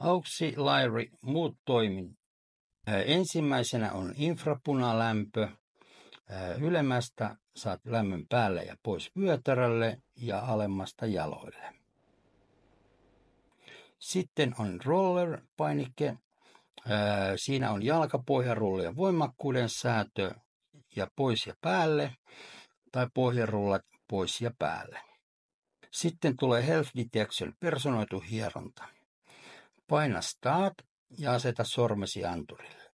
Auxiliary muut toiminnot. Ensimmäisenä on infrapunalämpö. Ylemmästä saat lämmön päälle ja pois vyötärölle ja alemmasta jaloille. Sitten on roller-painike. Siinä on jalkapohjarullojen voimakkuuden säätö ja pois ja päälle tai pohjarullat pois ja päälle. Sitten tulee Health Detection personoitu hieronta. Paina Start ja aseta sormesi anturille.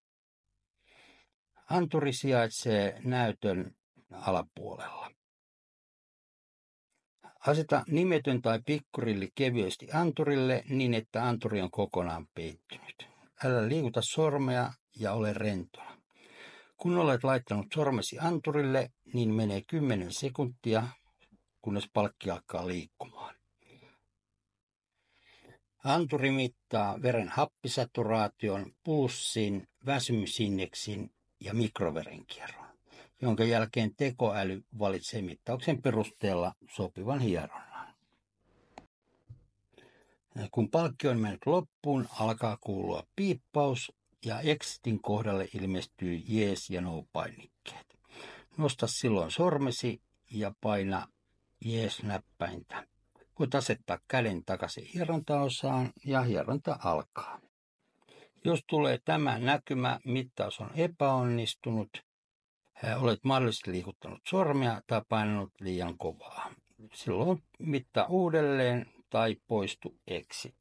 Anturi sijaitsee näytön alapuolella. Aseta nimetön tai pikkurilli kevyesti anturille niin, että anturi on kokonaan peittynyt. Älä liikuta sormea ja ole rentona. Kun olet laittanut sormesi anturille, niin menee 10 sekuntia, kunnes palkki alkaa liikkumaan. Anturi mittaa veren happisaturaation, pulssin, väsymysindeksin ja mikroverenkierron, jonka jälkeen tekoäly valitsee mittauksen perusteella sopivan hieronnan. Kun palkki on mennyt loppuun, alkaa kuulua piippaus ja exitin kohdalle ilmestyy yes ja no -painikkeet. Nosta silloin sormesi ja paina yes-näppäintä. Voit asettaa käden takaisin hierontaosaan ja hieronta alkaa. Jos tulee tämä näkymä, mittaus on epäonnistunut, olet mahdollisesti liikuttanut sormea tai painanut liian kovaa. Silloin mittaa uudelleen tai poistu exit.